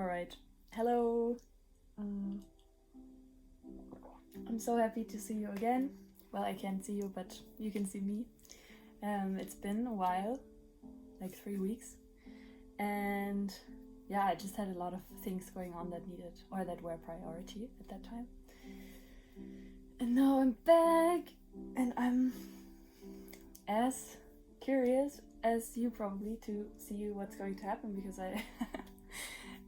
All right. Hello. Um, I'm so happy to see you again. Well, I can't see you, but you can see me. It's been a while, like 3 weeks, and yeah, I just had a lot of things going on that needed or that were priority at that time. And now I'm back, and I'm as curious as you probably to see what's going to happen because I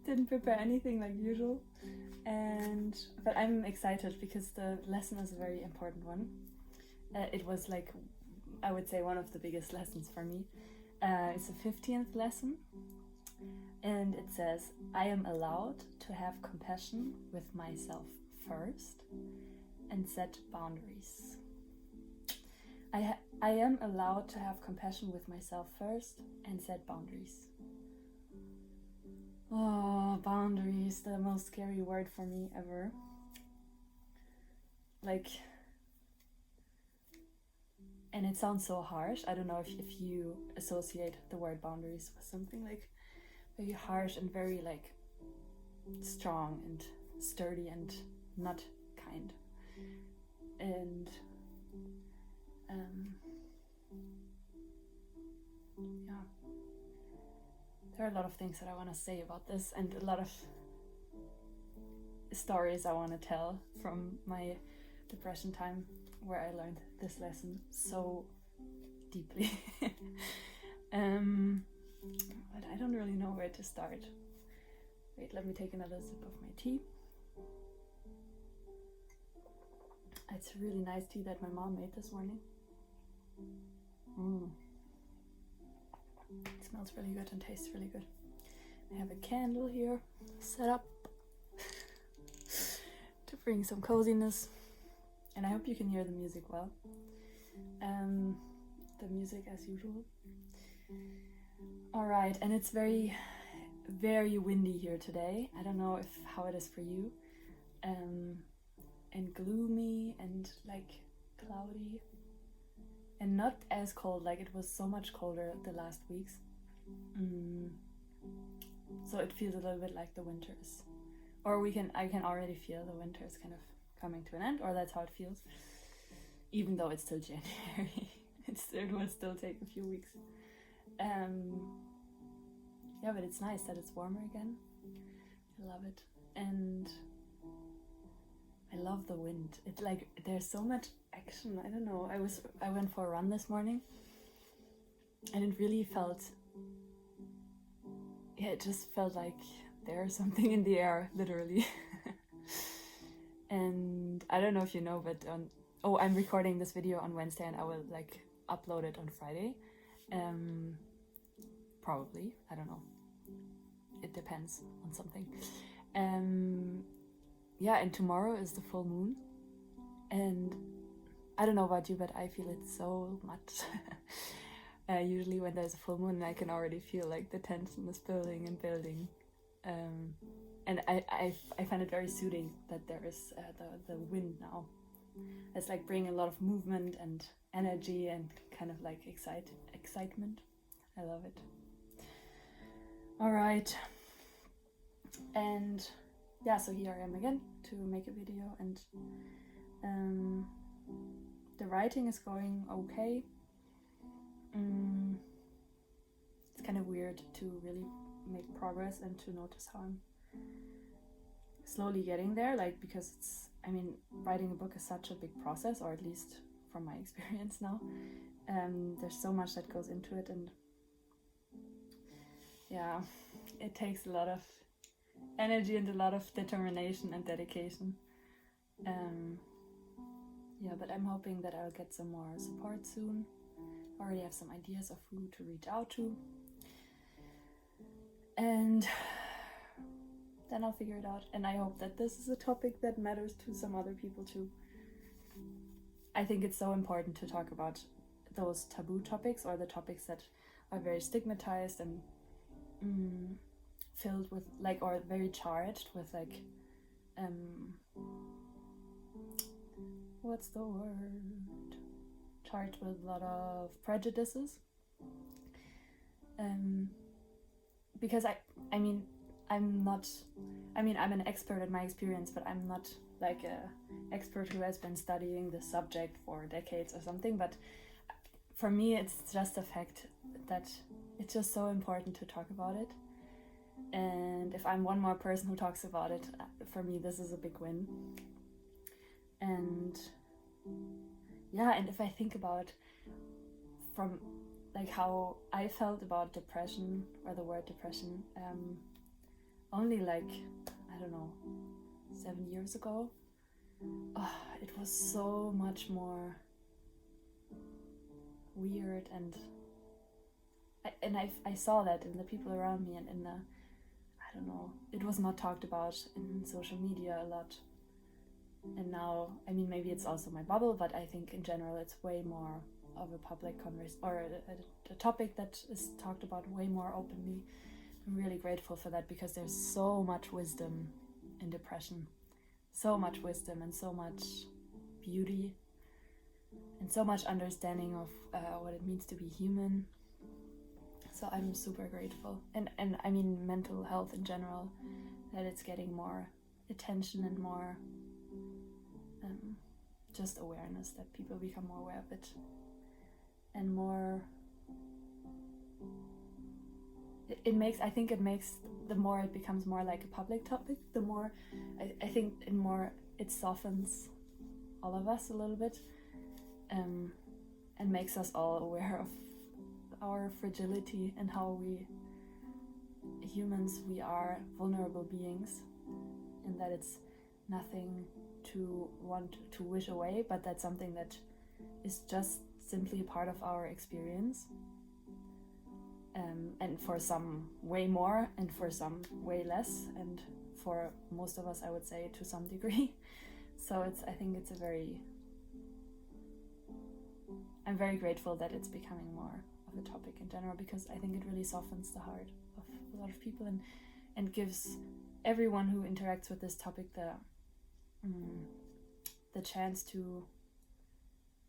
didn't prepare anything like usual. But I'm excited because the lesson is a very important one. It was like, I would say, one of the biggest lessons for me. It's the 15th lesson, and it says, I am allowed to have compassion with myself first and set boundaries. I am allowed to have compassion with myself first and set boundaries. Oh, boundaries, the most scary word for me ever. And it sounds so harsh. I don't know if you associate the word boundaries with something like very harsh and very like strong and sturdy and not kind. And yeah, there are a lot of things that I want to say about this and a lot of stories I want to tell from my depression time where I learned this lesson so deeply. But I don't really know where to start. Wait, let me take another sip of my tea. It's a really nice tea that my mom made this morning. It smells really good and tastes really good. I have a candle here set up to bring some coziness, and I hope you can hear the music well. The music as usual. Alright, and it's very, very windy here today. I don't know how it is for you. And gloomy and like cloudy. And not as cold, like it was so much colder the last weeks. So it feels a little bit like the winter is, or I can already feel the winter is kind of coming to an end, or that's how it feels. Even though it's still January, it will still take a few weeks. Yeah, but it's nice that it's warmer again. I love it, and I love the wind. It's like there's so much action. I don't know. I went for a run this morning, and it really felt. Yeah, it just felt like there's something in the air, literally. And I don't know if you know, but I'm recording this video on Wednesday, and I will like upload it on Friday. Probably, I don't know. It depends on something. Yeah, and tomorrow is the full moon, and I don't know about you, but I feel it so much. Usually when there's a full moon, I can already feel like the tension is building and building, and I find it very soothing that there is the wind now. It's like bringing a lot of movement and energy and kind of like excitement. I love it. All right, and yeah, so here I am again to make a video, and the writing is going okay. It's kind of weird to really make progress and to notice how I'm slowly getting there, like, because writing a book is such a big process, or at least from my experience now. There's so much that goes into it, and yeah, it takes a lot of energy and a lot of determination and dedication. Yeah, but I'm hoping that I'll get some more support soon. I already have some ideas of who to reach out to, and then I'll figure it out. And I hope that this is a topic that matters to some other people too. I think it's so important to talk about those taboo topics, or the topics that are very stigmatized and filled with like, or very charged with like what's the word? Charged with a lot of prejudices. Because I I'm not, I mean, I'm an expert in my experience, but I'm not like a expert who has been studying the subject for decades or something. But for me, it's just a fact that it's just so important to talk about it. And if I'm one more person who talks about it, for me, this is a big win. And yeah, and if I think about from like how I felt about depression, or the word depression, only like, I don't know, 7 years ago, it was so much more weird, and I saw that in the people around me, and in the, I don't know, it was not talked about in social media a lot. And now, I mean, maybe it's also my bubble, but I think in general it's way more of a public conversation, or a topic that is talked about way more openly. I'm really grateful for that, because there's so much wisdom in depression, so much wisdom and so much beauty and so much understanding of what it means to be human. So I'm super grateful, and I mean mental health in general, that it's getting more attention and more just awareness, that people become more aware of it, and more it makes, I think it makes, the more it becomes more like a public topic, the more I think it softens all of us a little bit, and makes us all aware of our fragility and how we humans, we are vulnerable beings, and that it's nothing to want to wish away, but that's something that is just simply a part of our experience, and for some way more, and for some way less, and for most of us, I would say, to some degree. So I think it's I'm very grateful that it's becoming more of a topic in general, because I think it really softens the heart of a lot of people, and gives everyone who interacts with this topic the chance to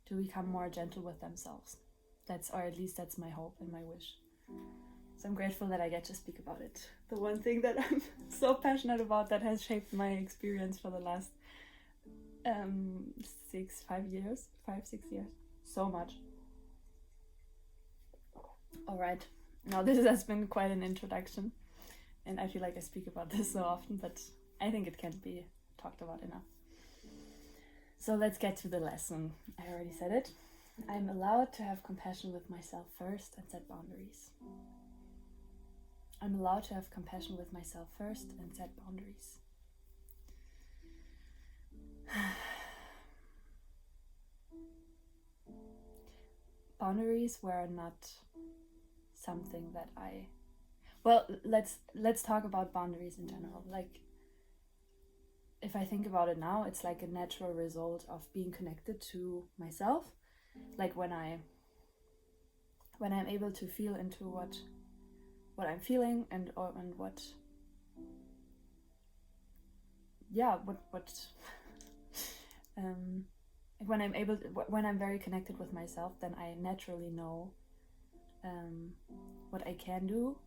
become more gentle with themselves. Or at least that's my hope and my wish. So I'm grateful that I get to speak about it. The one thing that I'm so passionate about, that has shaped my experience for the last 5-6 years. So much. Alright, now this has been quite an introduction, and I feel like I speak about this so often, but I think it can't be talked about enough. So let's get to the lesson. I already said it. I'm allowed to have compassion with myself first and set boundaries. I'm allowed to have compassion with myself first and set boundaries. Boundaries were not something that let's talk about boundaries in general. Like, if I think about it now, it's like a natural result of being connected to myself. Like when I'm able to feel into what I'm feeling, and what when I'm very connected with myself, then I naturally know what I can do,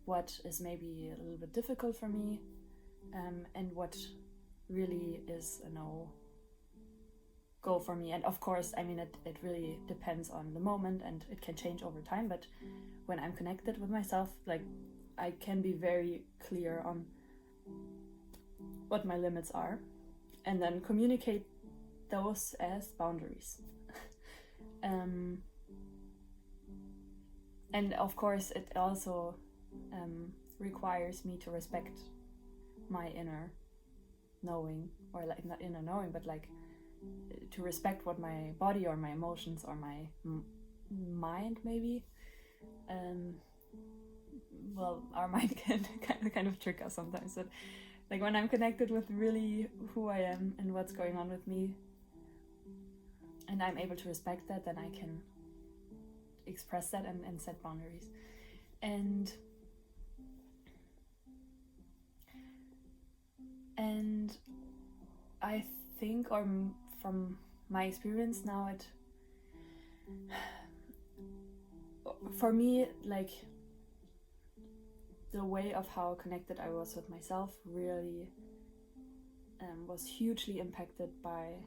what is maybe a little bit difficult for me, and what really is a no-go for me. And of course, I mean, it really depends on the moment, and it can change over time, but when I'm connected with myself, like, I can be very clear on what my limits are, and then communicate those as boundaries. And of course, it also requires me to respect my inner knowing, or like not inner knowing, but like to respect what my body or my emotions or my mind maybe. Well, our mind can kind of trick us sometimes, but like when I'm connected with really who I am and what's going on with me, and I'm able to respect that, then I can express that and set boundaries. And I think, or from my experience now, for me, like, the way of how connected I was with myself really was hugely impacted by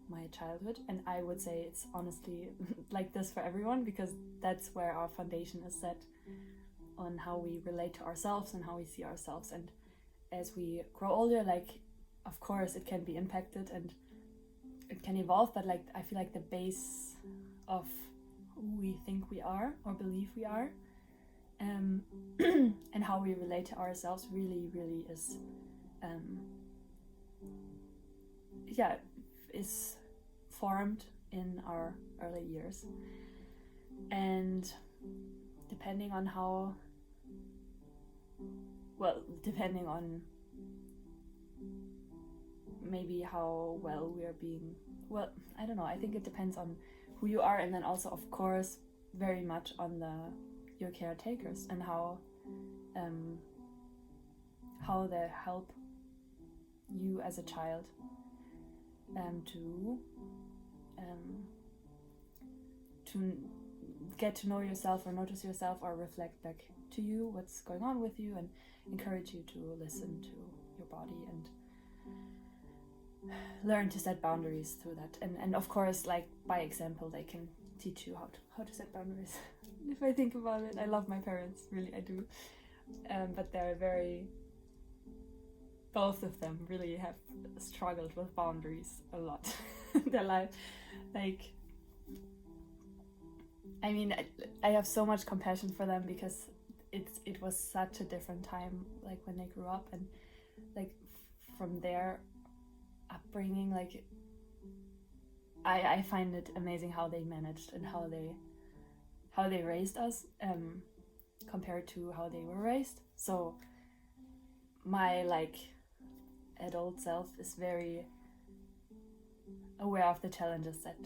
my childhood. And I would say it's honestly like this for everyone, because that's where our foundation is set on how we relate to ourselves and how we see ourselves. And as we grow older, like, of course it can be impacted and it can evolve, but like I feel like the base of who we think we are or believe we are, and how we relate to ourselves really is is formed in our early years. And depending on maybe how well we are being, well, I don't know, I think it depends on who you are, and then also of course very much on your caretakers and how they help you as a child to get to know yourself or notice yourself or reflect back to you what's going on with you, and encourage you to listen to your body and learn to set boundaries through that. And of course, like, by example, they can teach you how to set boundaries. If I think about it, I love my parents, really I do, but both of them really have struggled with boundaries a lot in their life. Like, I mean, I have so much compassion for them, because it was such a different time, like when they grew up, and like from their upbringing, like I find it amazing how they managed and how they raised us compared to how they were raised. So my like adult self is very aware of the challenges that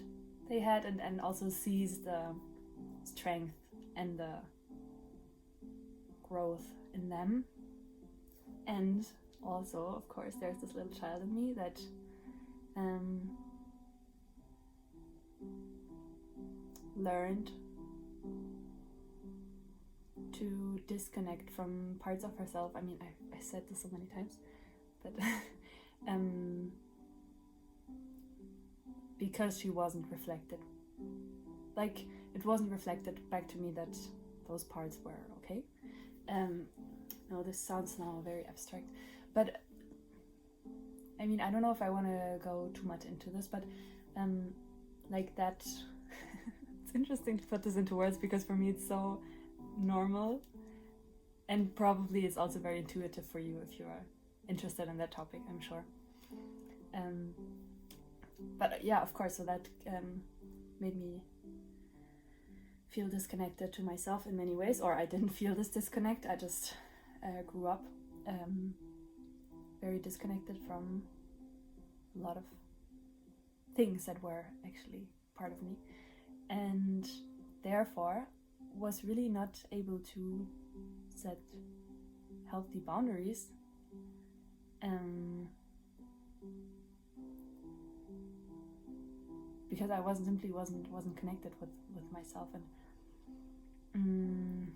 they had, and also sees the strength and the growth in them. And also, of course, there's this little child in me that learned to disconnect from parts of herself. I mean, I said this so many times, but because she wasn't reflected, like, it wasn't reflected back to me that those parts were okay. No, this sounds now very abstract, but I mean, I don't know if I want to go too much into this, but like that it's interesting to put this into words, because for me it's so normal, and probably it's also very intuitive for you if you are interested in that topic, I'm sure. But yeah, of course, so that made me feel disconnected to myself in many ways, or I didn't feel this disconnect, I just grew up very disconnected from a lot of things that were actually part of me, and therefore was really not able to set healthy boundaries, because I wasn't connected with myself. And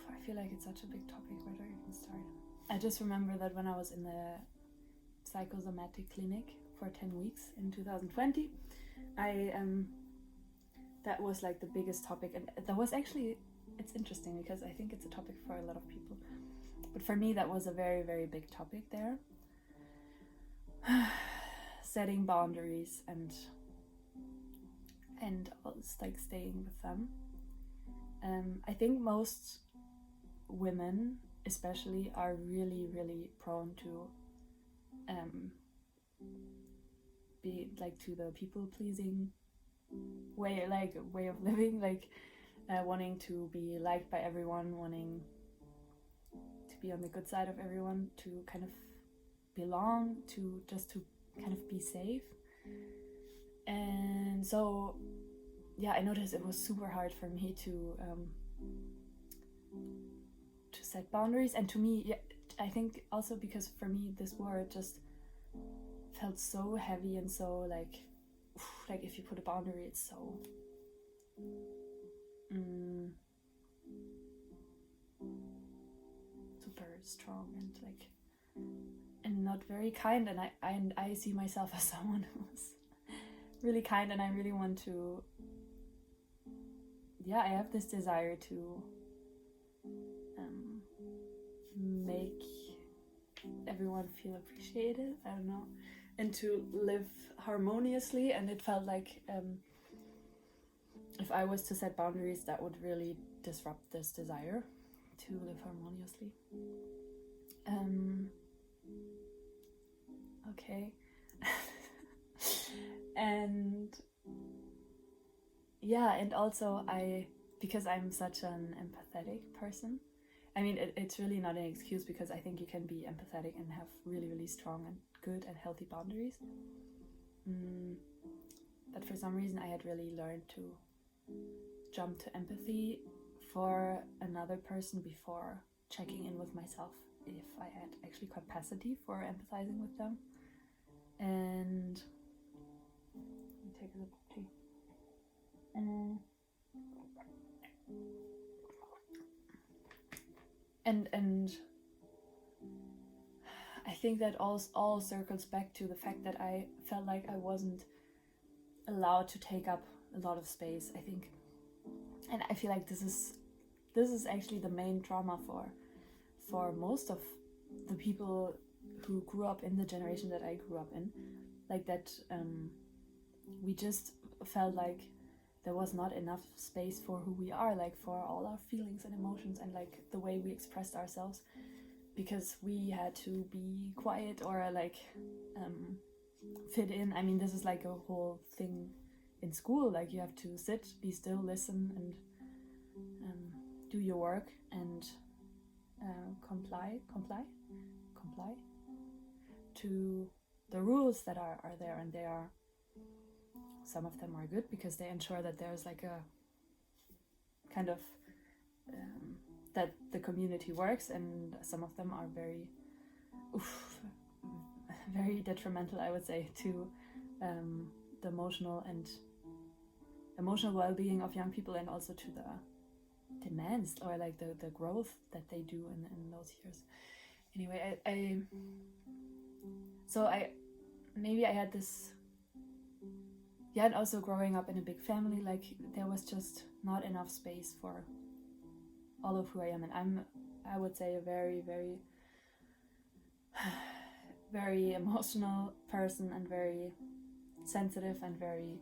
I feel like it's such a big topic, where do I even start? I just remember that when I was in the psychosomatic clinic for 10 weeks in 2020, that was like the biggest topic, and that was actually, it's interesting because I think it's a topic for a lot of people, but for me that was a very, very big topic there. Setting boundaries and like staying with them. I think most women especially are really, really prone to be like to the people pleasing way of living, like wanting to be liked by everyone, wanting to be on the good side of everyone, to kind of belong, to kind of be safe. And so yeah, I noticed it was super hard for me to set boundaries. And to me, yeah, I think also because for me this word just felt so heavy and so like like if you put a boundary, it's so super strong and not very kind. And I see myself as someone who's really kind, and I really want to. Yeah, I have this desire to make everyone feel appreciated. I don't know, and to live harmoniously. And it felt like if I was to set boundaries, that would really disrupt this desire to live harmoniously. Okay. And yeah, and also because I'm such an empathetic person, I mean, it's really not an excuse, because I think you can be empathetic and have really, really strong and good and healthy boundaries. But for some reason, I had really learned to jump to empathy for another person before checking in with myself if I had actually capacity for empathizing with them. And let me take a sip of tea. And I think that all circles back to the fact that I felt like I wasn't allowed to take up a lot of space, I think. And I feel like this is actually the main trauma for most of the people who grew up in the generation that I grew up in. Like that we just felt like there was not enough space for who we are, like for all our feelings and emotions and like the way we expressed ourselves, because we had to be quiet or like fit in. I mean, this is like a whole thing in school, like you have to sit, be still, listen, and do your work and comply to the rules that are there. And they are, some of them are good because they ensure that there's like a kind of that the community works, and some of them are very very detrimental, I would say, to the emotional well-being of young people, and also to the demands or like the growth that they do in those years. Anyway, I had this, yeah, and also growing up in a big family, like there was just not enough space for all of who I am. And I would say, a very, very very emotional person, and very sensitive, and very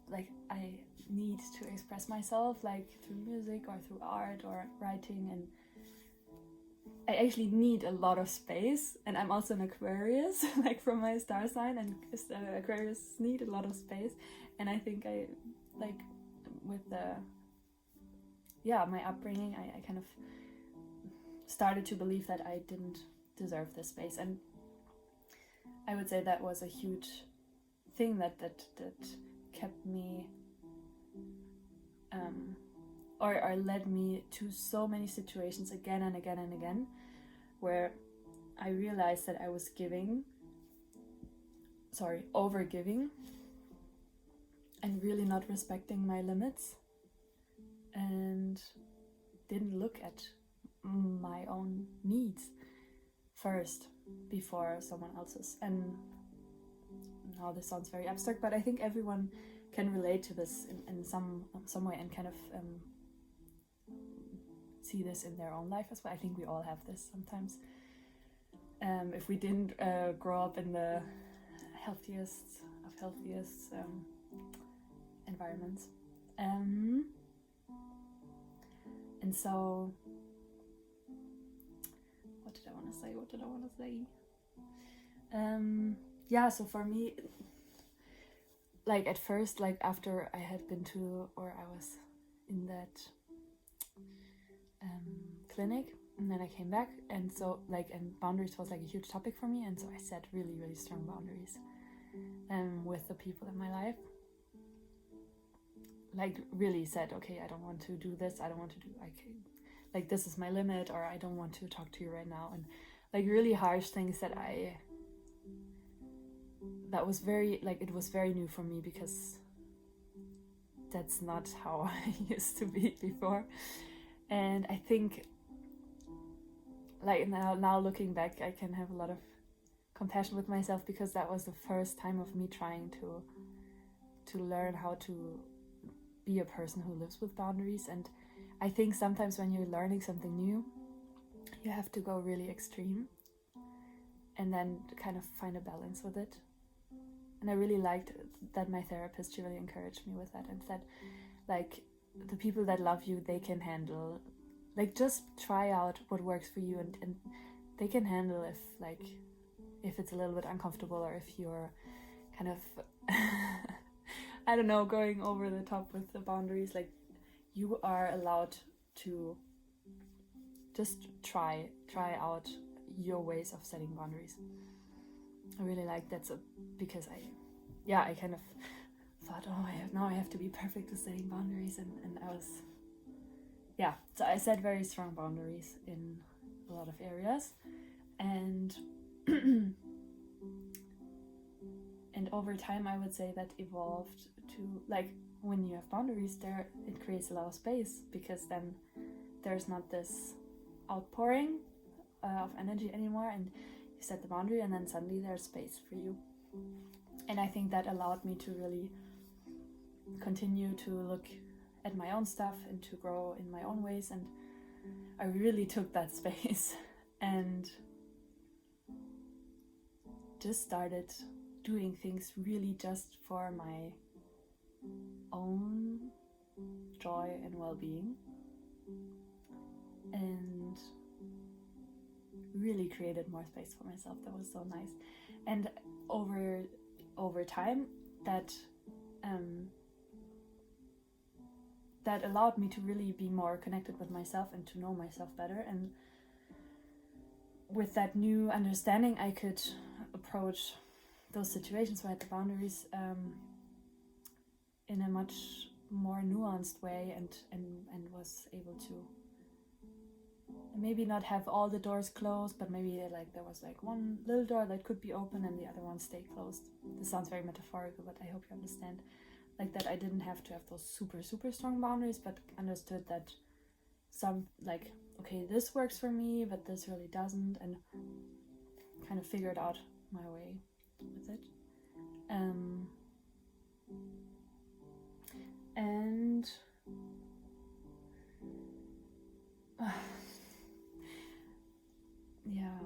like I need to express myself, like through music or through art or writing, and I actually need a lot of space. And I'm also an Aquarius, like from my star sign, and Aquarius need a lot of space. And I think I, like, with my upbringing, I kind of started to believe that I didn't deserve this space. And I would say that was a huge thing that kept me or led me to so many situations again and again and again, where I realized that I was over-giving, and really not respecting my limits, and didn't look at my own needs first before someone else's. And now this sounds very abstract, but I think everyone can relate to this in some way, and kind of see this in their own life as well. I think we all have this sometimes. If we didn't grow up in the healthiest environments. And so, what did I want to say? So for me, like at first, like after I had been to, or I was in that clinic, and then I came back, and so like, and boundaries was like a huge topic for me, and so I set really, really strong boundaries with the people in my life. Like really said, okay, I don't want to do this, I don't want to do like this is my limit, or I don't want to talk to you right now, and like really harsh things that I that was very, like, it was very new for me, because that's not how I used to be before. And I think, like, now looking back, I can have a lot of compassion with myself, because that was the first time of me trying to learn how to be a person who lives with boundaries. And I think sometimes when you're learning something new, you have to go really extreme and then kind of find a balance with it. And I really liked that my therapist, she really encouraged me with that, and said, like, the people that love you, they can handle, like, just try out what works for you, and they can handle if it's a little bit uncomfortable, or if you're kind of I don't know, going over the top with the boundaries. Like, you are allowed to just try out your ways of setting boundaries. I really like that, so, because I kind of thought, oh, I have to be perfect with setting boundaries, and I was, so I set very strong boundaries in a lot of areas, and and over time I would say that evolved to, like, when you have boundaries there, it creates a lot of space, because then there's not this outpouring of energy anymore, and you set the boundary, and then suddenly there's space for you. And I think that allowed me to really continue to look at my own stuff and to grow in my own ways, and I really took that space and just started doing things really just for my own joy and well-being, and really created more space for myself. That was so nice. And over time, that that allowed me to really be more connected with myself and to know myself better. And with that new understanding, I could approach those situations where I had the boundaries in a much more nuanced way, and was able to maybe not have all the doors closed, but maybe like there was like one little door that could be open and the other one stay closed. This sounds very metaphorical, but I hope you understand. Like, that I didn't have to have those super strong boundaries, but understood that some, like, okay, this works for me, but this really doesn't, and kind of figured out my way with it. And yeah,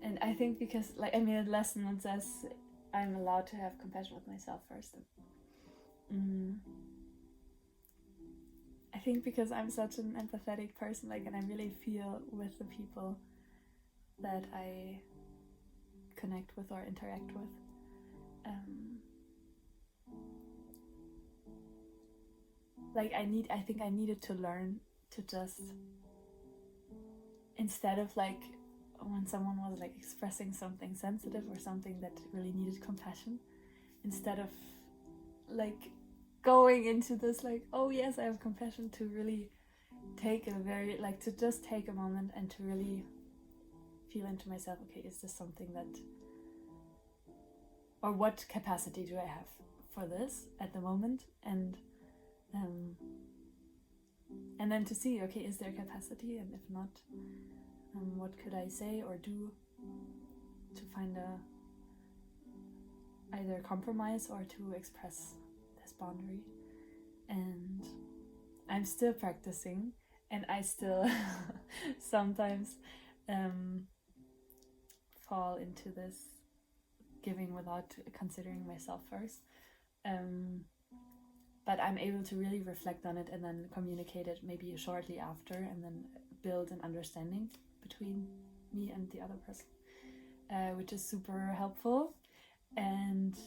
and I think because, like, I mean, a lesson that says I'm allowed to have compassion with myself first. I think because I'm such an empathetic person, like, and I really feel with the people that I connect with or interact with. Like, I think I needed to learn to just, instead of, like, when someone was like expressing something sensitive or something that really needed compassion, instead of like going into this like, oh yes, I have compassion, to really take to just take a moment and to really feel into myself, okay, is this something that, or what capacity do I have for this at the moment, and then to see, okay, is there capacity, and if not, what could I say or do to find either compromise or to express this boundary. And I'm still practicing, and I still sometimes fall into this giving without considering myself first. But I'm able to really reflect on it and then communicate it maybe shortly after, and then build an understanding between me and the other person, which is super helpful. And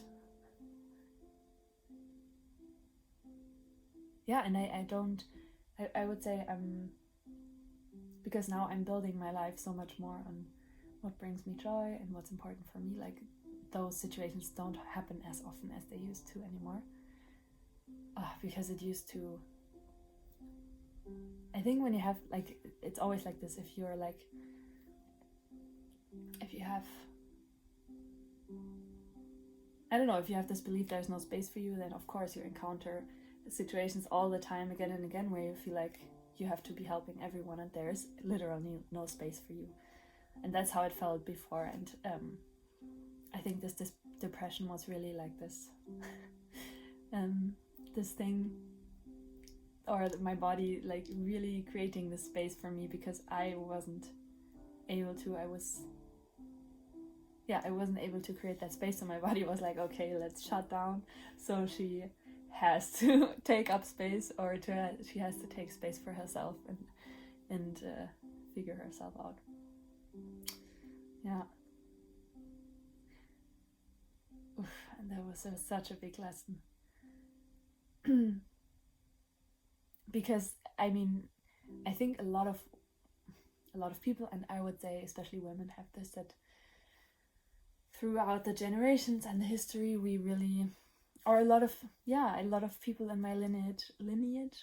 yeah, and I would say because now I'm building my life so much more on what brings me joy and what's important for me, like, those situations don't happen as often as they used to anymore. Because it used to, I think when you have, like, it's always like this, if you have I don't know, if you have this belief there's no space for you, then of course you encounter situations all the time again and again where you feel like you have to be helping everyone and there's literally no space for you. And that's how it felt before. And I think this depression was really like this this thing, or my body like really creating this space for me, because I wasn't able to. I wasn't able to create that space, so my body was like, okay, let's shut down. So she has to take up space, or she has to take space for herself and figure herself out. Yeah. Oof, and that was such a big lesson. Because I mean, I think a lot of people, and I would say especially women, have this, that throughout the generations and the history, we really, or a lot of people in my lineage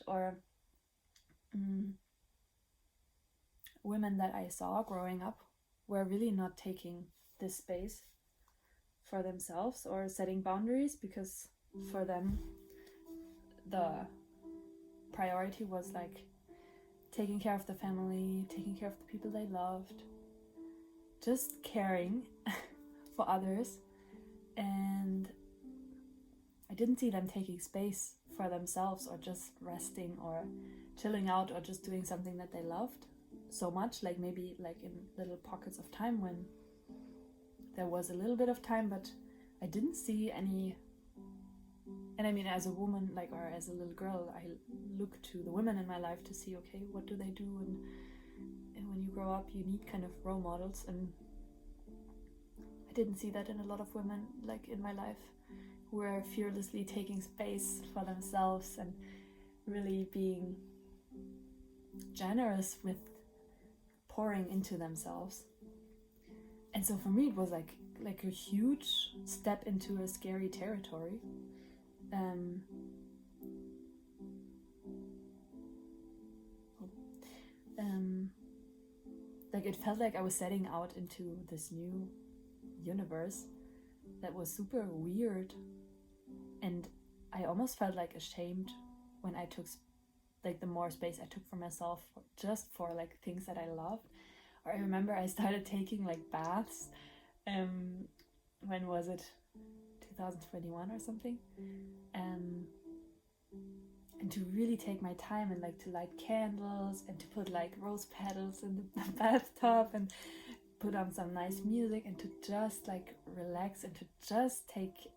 or women that I saw growing up were really not taking this space for themselves or setting boundaries, because for them the priority was like taking care of the family, taking care of the people they loved, just caring for others. And I didn't see them taking space for themselves, or just resting or chilling out, or just doing something that they loved so much, like maybe like in little pockets of time when there was a little bit of time, but I didn't see any. And I mean, as a woman, like, or as a little girl, I look to the women in my life to see, okay, what do they do? And when you grow up, you need kind of role models. And I didn't see that in a lot of women, like in my life, who were fearlessly taking space for themselves and really being generous with pouring into themselves. And so for me, it was like a huge step into a scary territory. Like it felt like I was setting out into this new universe that was super weird, and I almost felt like ashamed when I took like the more space I took for myself, just for like things that I loved. Or I remember I started taking like baths. When was it? 2021 or something. And to really take my time and like to light candles and to put like rose petals in the bathtub and put on some nice music and to just like relax and to just take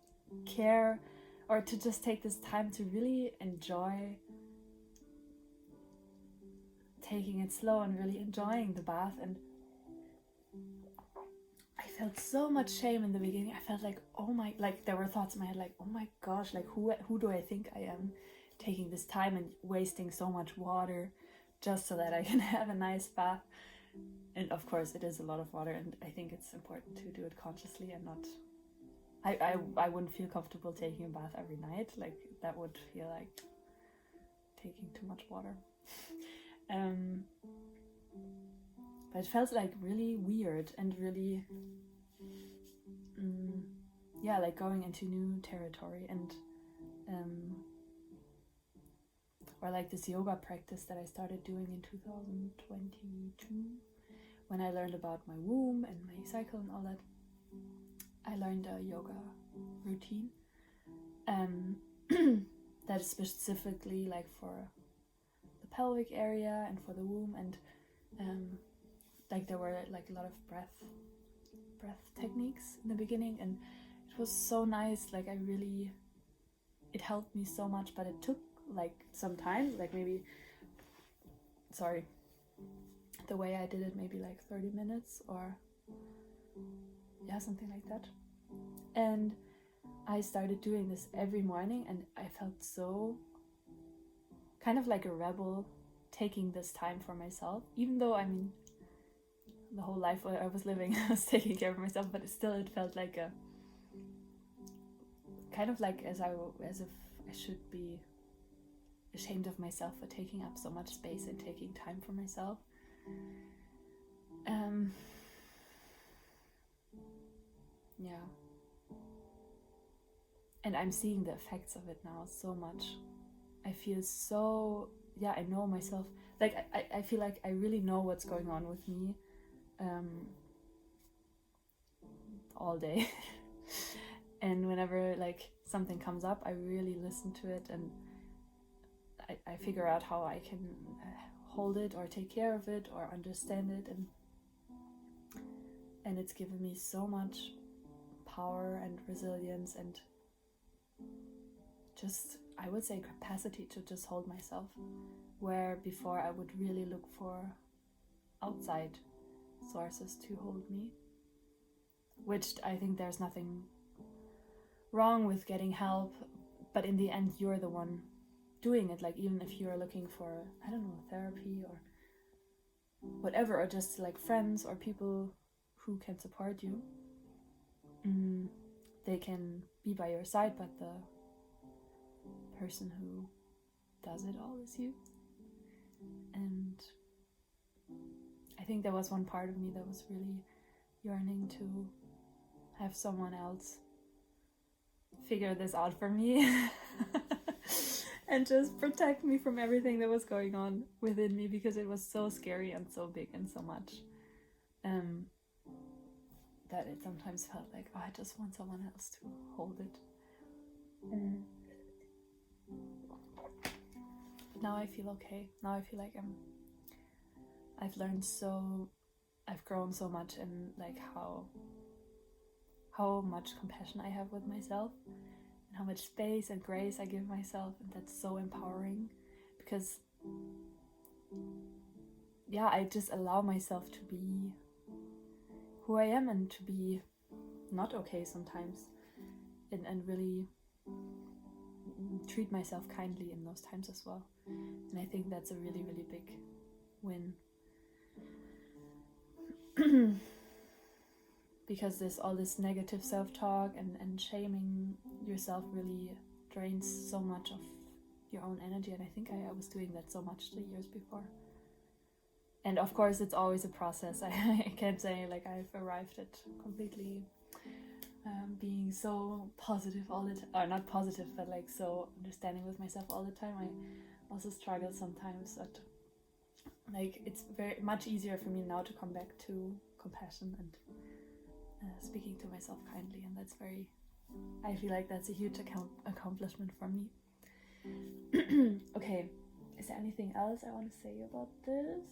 care, or to just take this time to really enjoy taking it slow and really enjoying the bath. And I felt so much shame in the beginning. I felt like, oh my, like there were thoughts in my head like, oh my gosh, like who do I think I am, taking this time and wasting so much water just so that I can have a nice bath. And of course it is a lot of water, and I think it's important to do it consciously and not, I wouldn't feel comfortable taking a bath every night. Like that would feel like taking too much water. But it felt like really weird and really like going into new territory. And or like this yoga practice that I started doing in 2022, when I learned about my womb and my cycle and all that. I learned a yoga routine that is specifically like for the pelvic area and for the womb, and like there were like a lot of breath techniques in the beginning, and it was so nice. Like it helped me so much, but it took like some time, like maybe, the way I did it, maybe like 30 minutes or something like that. And I started doing this every morning, and I felt so kind of like a rebel taking this time for myself, even though I mean the whole life I was living I was taking care of myself, but it felt like a kind of like as if I should be ashamed of myself for taking up so much space and taking time for myself. And I'm seeing the effects of it now so much. I feel so, yeah, I know myself. Like, I feel like I really know what's going on with me all day. And whenever like something comes up, I really listen to it, and I figure out how I can hold it or take care of it or understand it, and it's given me so much power and resilience and just, I would say, capacity to just hold myself, where before I would really look for outside sources to hold me, which I think there's nothing wrong with getting help, but in the end you're the one doing it. Like, even if you're looking for, I don't know, therapy or whatever, or just like friends or people who can support you, they can be by your side, but the person who does it all is you. And I think there was one part of me that was really yearning to have someone else figure this out for me and just protect me from everything that was going on within me, because it was so scary and so big and so much that it sometimes felt like, oh, I just want someone else to hold it. Now I feel okay. Now I feel like I've learned so, I've grown so much in like how much compassion I have with myself and how much space and grace I give myself, and that's so empowering, because yeah, I just allow myself to be who I am and to be not okay sometimes, and really treat myself kindly in those times as well. And I think that's a really, really big win. Because there's all this negative self-talk and shaming yourself really drains so much of your own energy, and I think I was doing that so much the years before. And of course it's always a process. I can't say like I've arrived at completely being so positive all the time, or not positive, but like so understanding with myself all the time. I also struggle sometimes, but like it's very much easier for me now to come back to compassion and speaking to myself kindly, and that's very, I feel like that's a huge accomplishment for me. Okay, is there anything else I want to say about this?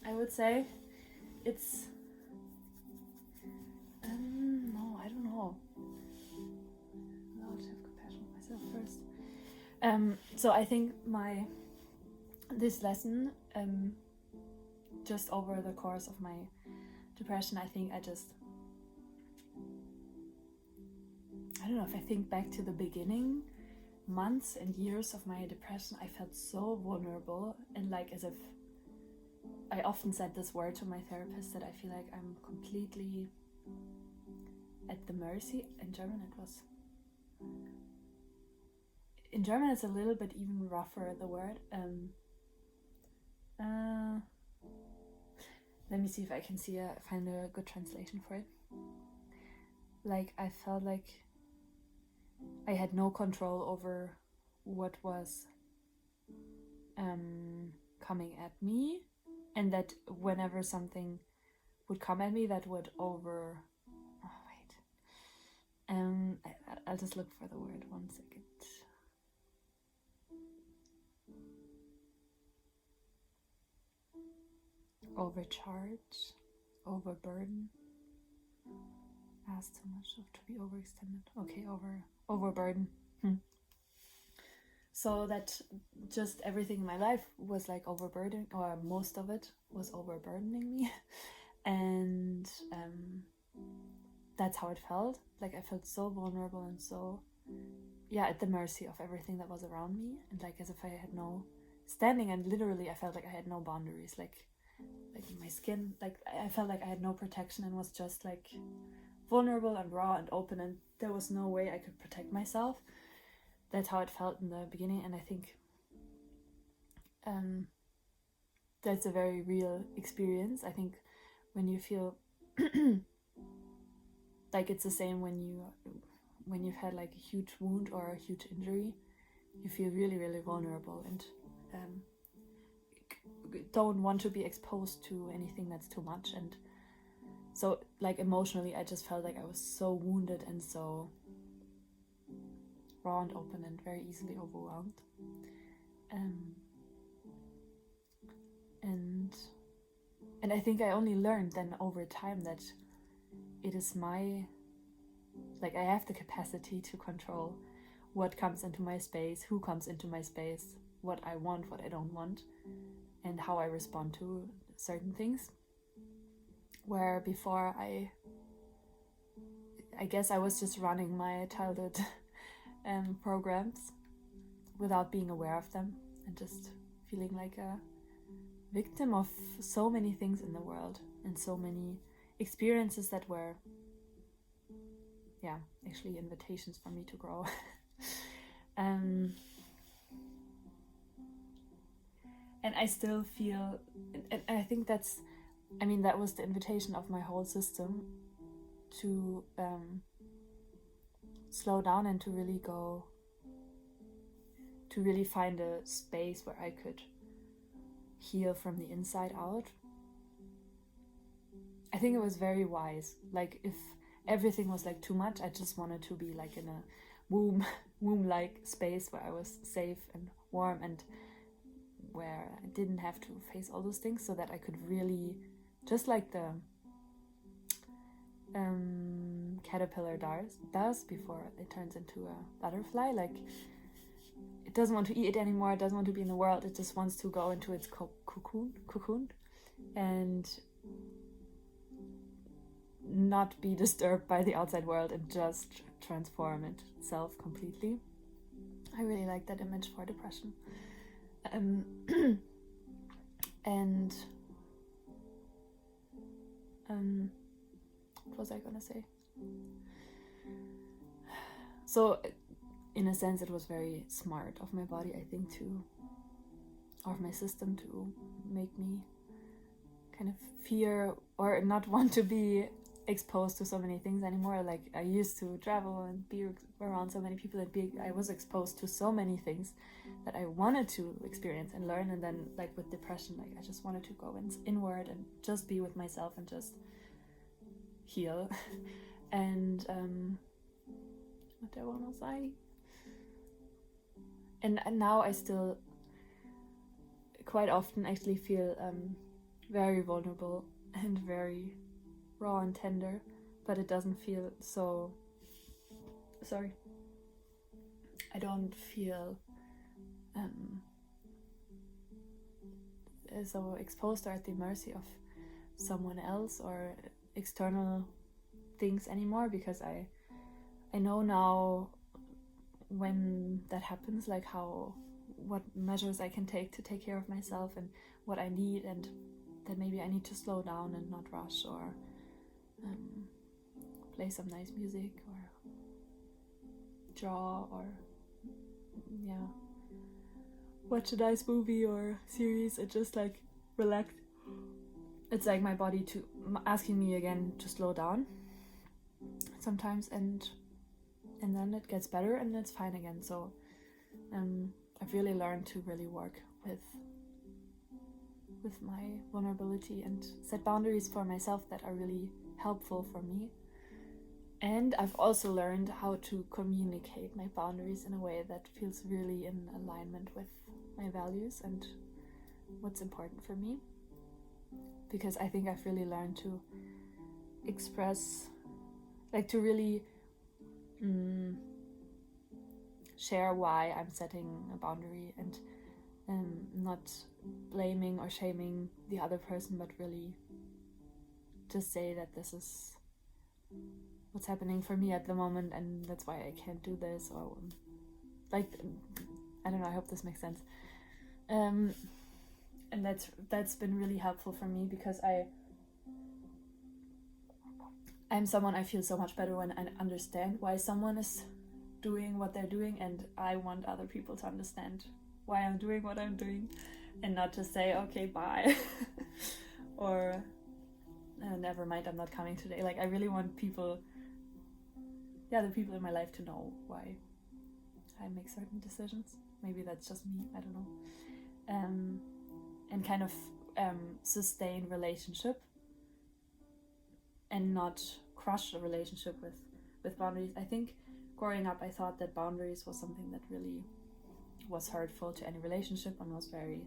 I would say it's no, I don't know. I'll have compassion with myself first. So I think this lesson, just over the course of my depression, I think I don't know, if I think back to the beginning months and years of my depression, I felt so vulnerable, and like as if I often said this word to my therapist, that I feel like I'm completely at the mercy. In German it's a little bit even rougher, the word. Let me see if I can find a good translation for it. Like, I felt like I had no control over what was coming at me, and that whenever something would come at me that would I'll just look for the word, 1 second. Overcharge, overburden, ask too much of to be overextended. Okay, overburden. So that just everything in my life was like overburdening, or most of it was overburdening me. And that's how it felt. Like, I felt so vulnerable and so, at the mercy of everything that was around me. And like, as if I had no standing, and literally I felt like I had no boundaries. Like my skin, like I felt like I had no protection and was just like vulnerable and raw and open, and there was no way I could protect myself. That's how it felt in the beginning, and I think that's a very real experience. I think when you feel like it's the same when you've had like a huge wound or a huge injury, you feel really, really vulnerable and don't want to be exposed to anything that's too much. And so like emotionally, I just felt like I was so wounded and so raw and open and very easily overwhelmed. And I think I only learned then over time that it is I have the capacity to control what comes into my space, who comes into my space, what I want, what I don't want, and how I respond to certain things. Where before I guess I was just running my childhood programs without being aware of them and just feeling like a victim of so many things in the world and so many experiences that were actually invitations for me to grow. And I still feel, and I think that was the invitation of my whole system to slow down and to really find a space where I could heal from the inside out. I think it was very wise. Like if everything was like too much, I just wanted to be like in a womb-like space where I was safe and warm and where I didn't have to face all those things, so that I could really, just like the caterpillar does before it turns into a butterfly, like it doesn't want to eat anymore, it doesn't want to be in the world, it just wants to go into its cocoon and not be disturbed by the outside world and just transform itself completely. I really like that image for depression. And what was I gonna say? So in a sense it was very smart of my body, I think, of my system to make me kind of fear or not want to be exposed to so many things anymore. Like I used to travel and be around so many people and I was exposed to so many things that I wanted to experience and learn, and then like with depression, like I just wanted to go inward and just be with myself and just heal. And what do I want to say? And now I still quite often actually feel very vulnerable and very raw and tender, but it doesn't feel so, I don't feel so exposed or at the mercy of someone else or external things anymore, because I know now when that happens, like what measures I can take to take care of myself and what I need, and that maybe I need to slow down and not rush, or play some nice music, or draw, or watch a nice movie or series and just like relax. It's like my body asking me again to slow down sometimes, and then it gets better and it's fine again. So I've really learned to really work with my vulnerability and set boundaries for myself that are really helpful for me. And I've also learned how to communicate my boundaries in a way that feels really in alignment with my values and what's important for me. Because I think I've really learned to express, like to really share why I'm setting a boundary, and not blaming or shaming the other person, but really just say that this is what's happening for me at the moment and that's why I can't do this, or like, I don't know, I hope this makes sense. And that's been really helpful for me, because I'm someone, I feel so much better when I understand why someone is doing what they're doing, and I want other people to understand why I'm doing what I'm doing, and not just say, okay, bye, or never mind, I'm not coming today. Like, I really want people, the people in my life to know why I make certain decisions. Maybe that's just me, I don't know. And kind of sustain relationship and not crush a relationship with boundaries. I think growing up, I thought that boundaries was something that really was hurtful to any relationship and was very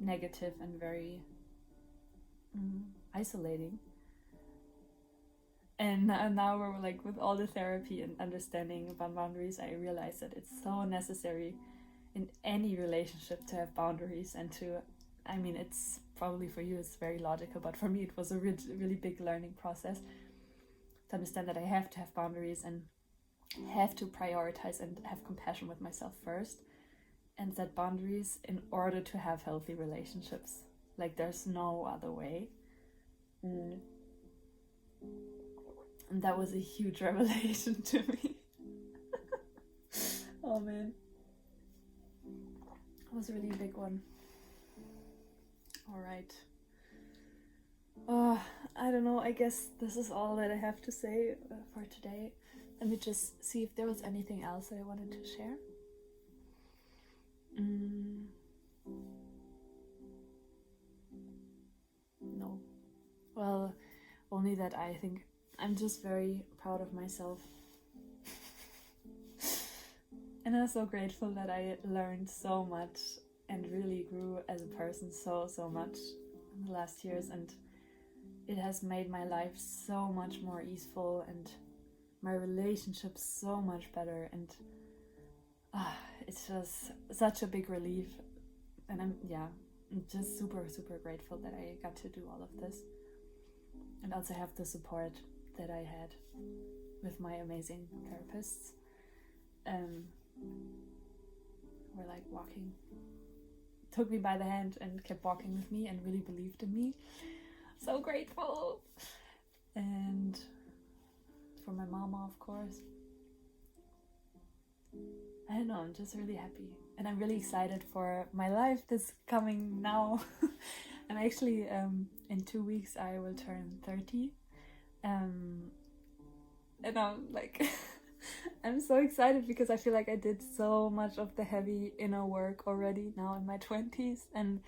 negative and very isolating. And now we're like, with all the therapy and understanding about boundaries, I realize that it's so necessary in any relationship to have boundaries, and to, I mean, it's probably for you it's very logical, but for me it was a really big learning process to understand that I have to have boundaries and have to prioritize and have compassion with myself first, and set boundaries in order to have healthy relationships. Like, there's no other way. And that was a huge revelation to me. Oh man, it was a really big one. All right. I don't know, I guess this is all that I have to say for today. Let me just see if there was anything else that I wanted to share. No. Well, only that I think I'm just very proud of myself. And I'm so grateful that I learned so much and really grew as a person so much in the last years, and it has made my life so much more easeful and my relationships so much better, and it's just such a big relief. And I'm just super grateful that I got to do all of this, and also have the support that I had with my amazing therapists. Were like took me by the hand and kept walking with me and really believed in me. So grateful. And for my mama, of course. I don't know, I'm just really happy, and I'm really excited for my life that's coming now. I'm actually in 2 weeks I will turn 30, and I'm like I'm so excited because I feel like I did so much of the heavy inner work already now in my 20s, and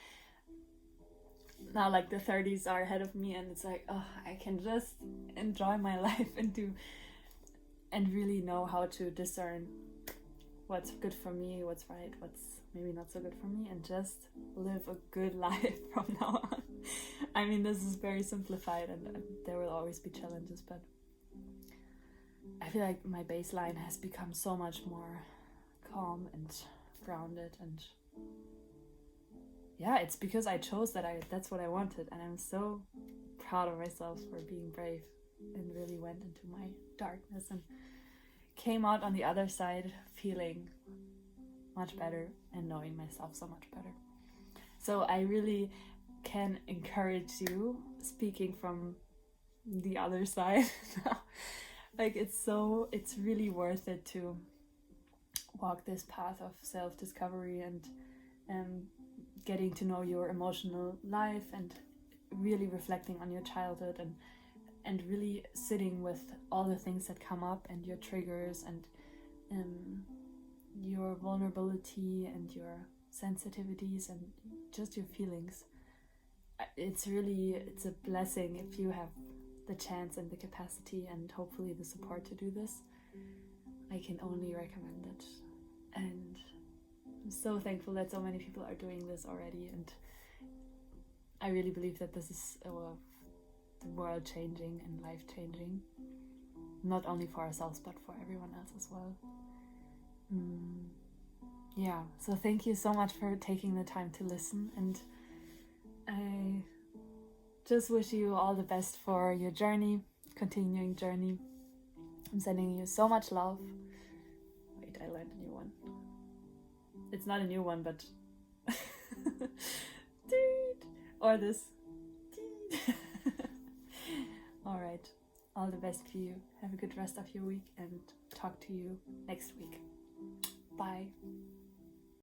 now like the 30s are ahead of me, and it's like, oh, I can just enjoy my life and really know how to discern what's good for me, what's right, what's maybe not so good for me, and just live a good life from now on. I mean, this is very simplified, and there will always be challenges, but I feel like my baseline has become so much more calm and grounded, and yeah, it's because I chose that's what I wanted, and I'm so proud of myself for being brave and really went into my darkness and came out on the other side feeling much better and knowing myself so much better. So I really can encourage you, speaking from the other side now, like it's really worth it to walk this path of self-discovery and getting to know your emotional life, and really reflecting on your childhood, and really sitting with all the things that come up, and your triggers, and your vulnerability, and your sensitivities, and just your feelings. It's a blessing if you have the chance and the capacity and hopefully the support to do this. I can only recommend it, and I'm so thankful that so many people are doing this already, and I really believe that this is world changing and life changing, not only for ourselves but for everyone else as well. Yeah, so thank you so much for taking the time to listen, and I just wish you all the best for your continuing journey. I'm sending you so much love. Wait, I learned a new one. It's not a new one, but or this. All right, all the best for you. Have a good rest of your week and talk to you next week. Bye.